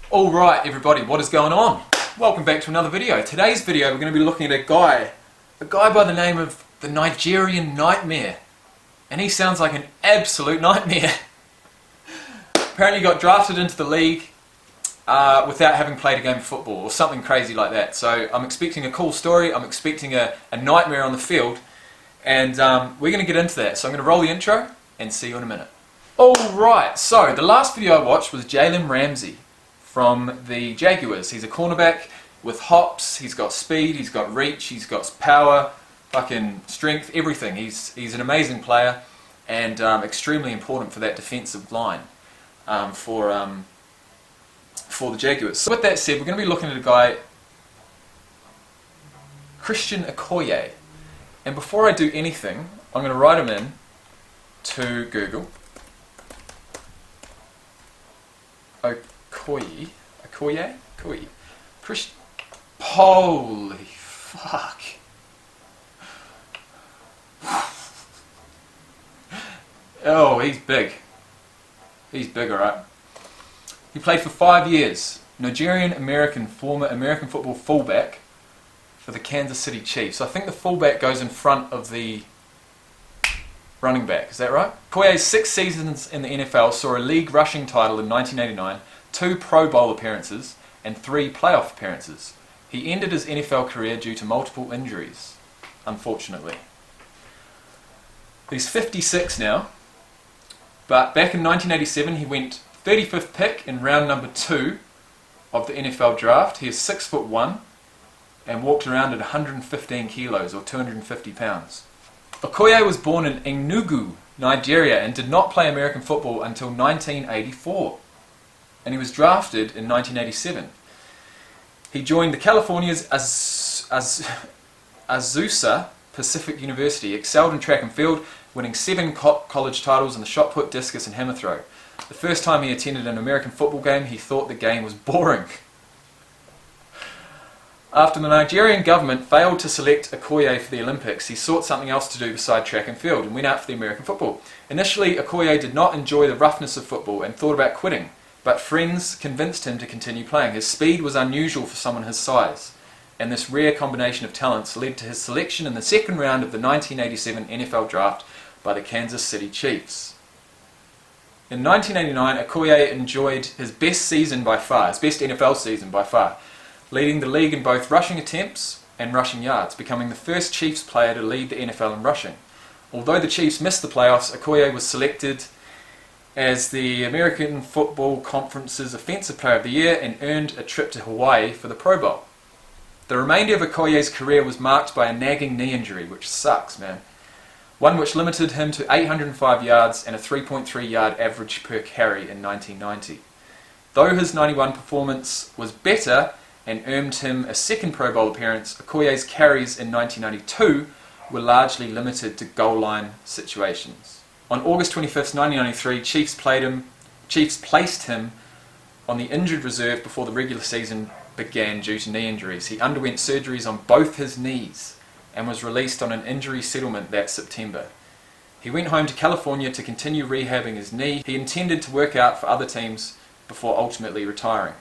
Alright everybody, what is going on? Welcome back to another video. Today's video we're going to be looking at a guy by the name of the Nigerian Nightmare. And he sounds like an absolute nightmare. Apparently got drafted into the league without having played a game of football or something crazy like that. So I'm expecting a cool story, I'm expecting a nightmare on the field, and we're going to get into that. So I'm going to roll the intro and see you in a minute. Alright, so the last video I watched was Jalen Ramsey from the Jaguars. He's a cornerback with hops, he's got speed, he's got reach, he's got power, fucking strength, everything. He's an amazing player and extremely important for that defensive line for the Jaguars. So with that said, we're going to be looking at a guy, Christian Okoye. And before I do anything, I'm going to write him in to Google. Okoye. Holy fuck. Oh, he's big. He's big, alright. He played for 5 years. Nigerian former American football fullback for the Kansas City Chiefs. So I think the fullback goes in front of the running back, is that right? Okoye's 6 seasons in the NFL saw a league rushing title in 1989, 2 Pro Bowl appearances, and 3 playoff appearances. He ended his NFL career due to multiple injuries, unfortunately. He's 56 now, but back in 1987 he went 35th pick in round number 2 of the NFL draft. He is 6'1" and walked around at 115 kilos or 250 pounds. Okoye was born in Enugu, Nigeria, and did not play American football until 1984. And he was drafted in 1987. He joined the California's Azusa Pacific University, excelled in track and field, winning 7 college titles in the shot put, discus and hammer throw. The first time he attended an American football game, he thought the game was boring. After the Nigerian government failed to select Okoye for the Olympics, he sought something else to do beside track and field and went out for the American football. Initially, Okoye did not enjoy the roughness of football and thought about quitting, but friends convinced him to continue playing. His speed was unusual for someone his size, and this rare combination of talents led to his selection in the second round of the 1987 NFL draft by the Kansas City Chiefs. In 1989, Okoye enjoyed his best season by far, his best NFL season by far, leading the league in both rushing attempts and rushing yards, becoming the first Chiefs player to lead the NFL in rushing. Although the Chiefs missed the playoffs, Okoye was selected as the American Football Conference's Offensive Player of the Year and earned a trip to Hawaii for the Pro Bowl. The remainder of Okoye's career was marked by a nagging knee injury, which sucks, man. One which limited him to 805 yards and a 3.3 yard average per carry in 1990. Though his 91 performance was better and earned him a second Pro Bowl appearance, Okoye's carries in 1992 were largely limited to goal line situations. On August 25th, 1993, Chiefs placed him on the injured reserve before the regular season began due to knee injuries. He underwent surgeries on both his knees and was released on an injury settlement that September. He went home to California to continue rehabbing his knee. He intended to work out for other teams before ultimately retiring.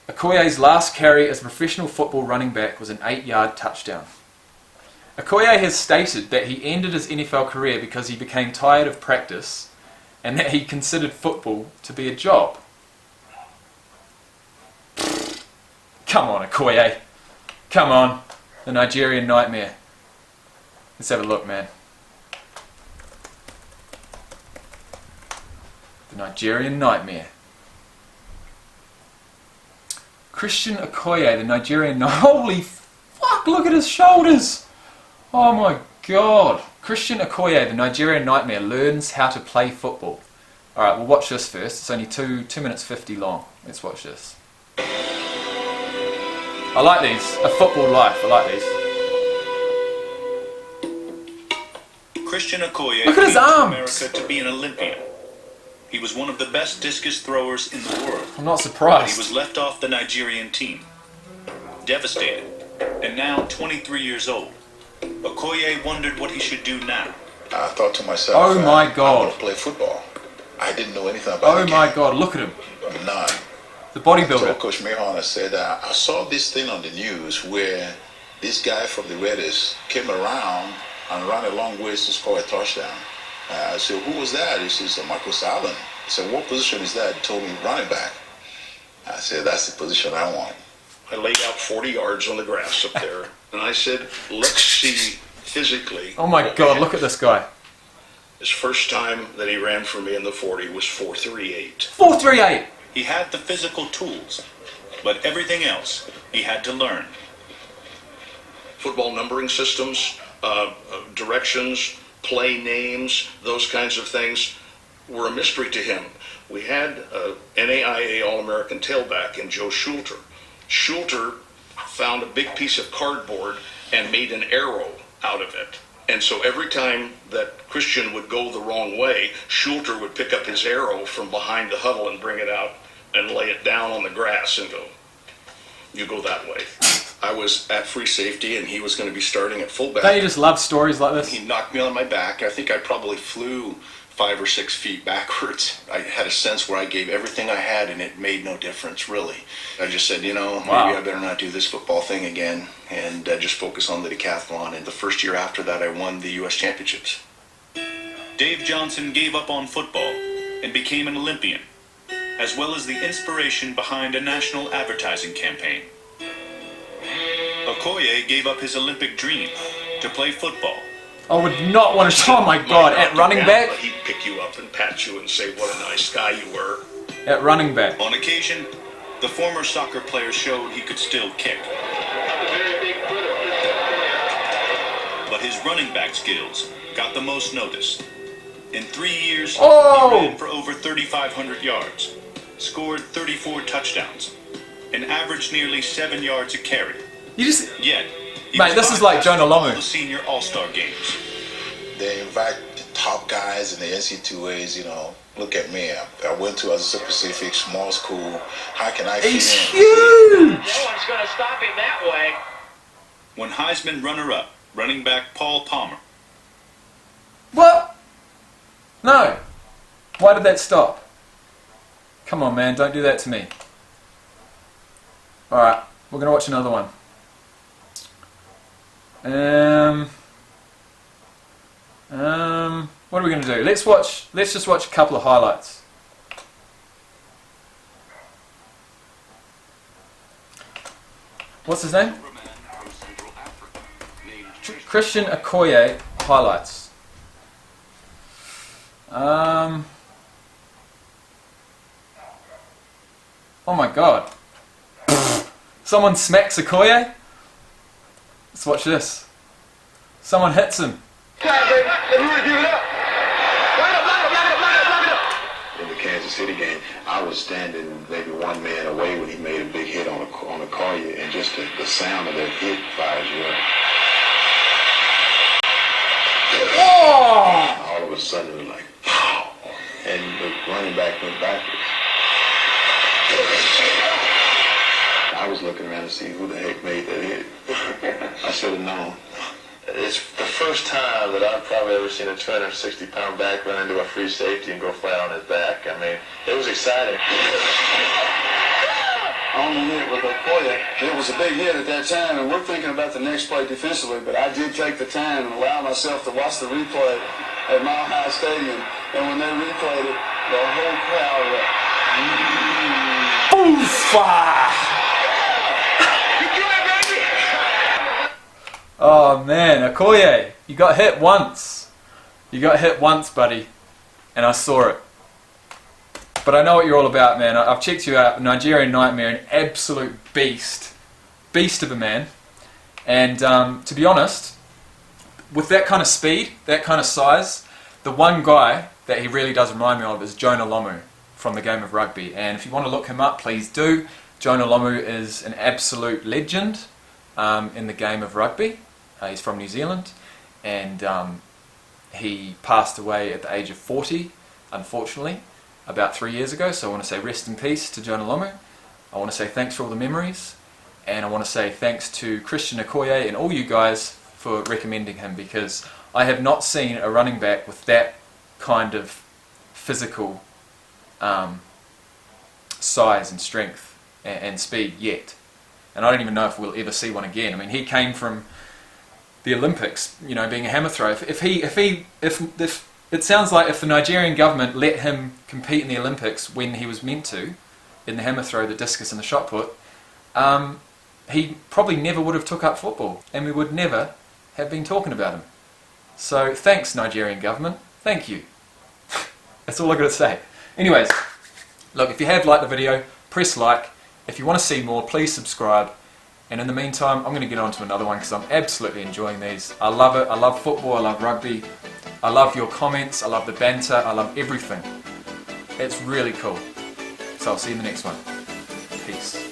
Okoye's last carry as a professional football running back was an 8-yard touchdown. Okoye has stated that he ended his NFL career because he became tired of practice and that he considered football to be a job. Come on, Okoye. Come on. The Nigerian Nightmare. Let's have a look, man. The Nigerian Nightmare. Christian Okoye, the Nigerian... Holy fuck, look at his shoulders! Oh my god. Christian Okoye, the Nigerian Nightmare, learns how to play football. Alright, we'll watch this first. It's only 2 minutes 50 long. Let's watch this. I like these. A football life. I like these. Christian Okoye look at his arms. America to be an Olympian. He was one of the best discus throwers in the world. I'm not surprised. But he was left off the Nigerian team. Devastated. And now 23 years old. Okoye wondered what he should do now. I thought to myself, oh my god, I want to play football. I didn't know anything about it. Oh my god, look at him. I'm 9. The I bodybuilder. told Coach Mahon, I said, I saw this thing on the news where this guy from the Raiders came around and ran a long ways to score a touchdown. I said, who was that? He says, Marcus Allen. I said, what position is that? He told me, running back. I said, that's the position I want. I laid out 40 yards on the grass up there, and I said, let's see physically. Oh my God, look at this guy. His first time that he ran for me in the 40 was 4.38. 4.38. He had the physical tools, but everything else he had to learn. Football numbering systems, directions, play names, those kinds of things were a mystery to him. We had an NAIA All-American tailback in Joe Schulter. Schulter found a big piece of cardboard and made an arrow out of it. And so every time that Christian would go the wrong way, Schulter would pick up his arrow from behind the huddle and bring it out and lay it down on the grass and go, you go that way. I was at free safety and he was going to be starting at fullback. Don't you just love stories like this? He knocked me on my back. I think I probably flew 5 or 6 feet backwards. I had a sense where I gave everything I had and it made no difference, really. I just said, maybe I better not do this football thing again and just focus on the decathlon. And the first year after that, I won the U.S. championships. Dave Johnson gave up on football and became an Olympian, as well as the inspiration behind a national advertising campaign. Okoye gave up his Olympic dream to play football. I would not want to. Oh my God! At running back. He'd pick you up and pat you and say, what a nice guy you were. At running back. On occasion, the former soccer player showed he could still kick. But his running back skills got the most notice. In 3 years, he ran for over 3,500 yards, scored 34 touchdowns, and averaged nearly 7 yards a carry. Yet, mate, this is like Jonah Lomu. The senior All-Star games. They invite the top guys in the NC2As, look at me. I went to Azusa Pacific, small school. How can I fit in? He's huge! No one's going to stop him that way. When Heisman runner-up, running back Paul Palmer. What? No. Why did that stop? Come on, man, don't do that to me. Alright, we're going to watch another one. What are we going to do? Let's just watch a couple of highlights. What's his name? Christian Okoye highlights. Oh my God. Someone smacks Okoye? Let's watch this. Someone hits him. In the Kansas City game, I was standing maybe one man away when he made a big hit on Okoye, and just the sound of that hit fires you up. All of a sudden, it was like, pow! And the running back went backwards. I was looking around to see who the heck made that hit. I should have known. It's the first time that I've probably ever seen a 260-pound back run into a free safety and go flat on his back. I mean, it was exciting. On the hit with Okoye, it was a big hit at that time, and we're thinking about the next play defensively, but I did take the time and allow myself to watch the replay at Mile High Stadium, and when they replayed it, the whole crowd went, Oofa! Oh man, Okoye, you got hit once. You got hit once, buddy, and I saw it. But I know what you're all about, man. I've checked you out. Nigerian Nightmare, an absolute beast. Beast of a man. And to be honest, with that kind of speed, that kind of size, the one guy that he really does remind me of is Jonah Lomu from the game of rugby. And if you want to look him up, please do. Jonah Lomu is an absolute legend in the game of rugby. He's from New Zealand, and he passed away at the age of 40, unfortunately, about 3 years ago. So I want to say rest in peace to Jonah Lomu. I want to say thanks for all the memories, and I want to say thanks to Christian Okoye and all you guys for recommending him, because I have not seen a running back with that kind of physical size and strength and speed yet. And I don't even know if we'll ever see one again. I mean, he came from the Olympics, you know, being a hammer thrower. If it sounds like if the Nigerian government let him compete in the Olympics when he was meant to, in the hammer throw, the discus and the shot put, he probably never would have took up football, and we would never have been talking about him. So thanks, Nigerian government. Thank you. That's all I've got to say. Anyways, look, if you have liked the video, press like. If you want to see more, please subscribe. And in the meantime, I'm going to get on to another one because I'm absolutely enjoying these. I love it. I love football. I love rugby. I love your comments. I love the banter. I love everything. It's really cool. So I'll see you in the next one. Peace.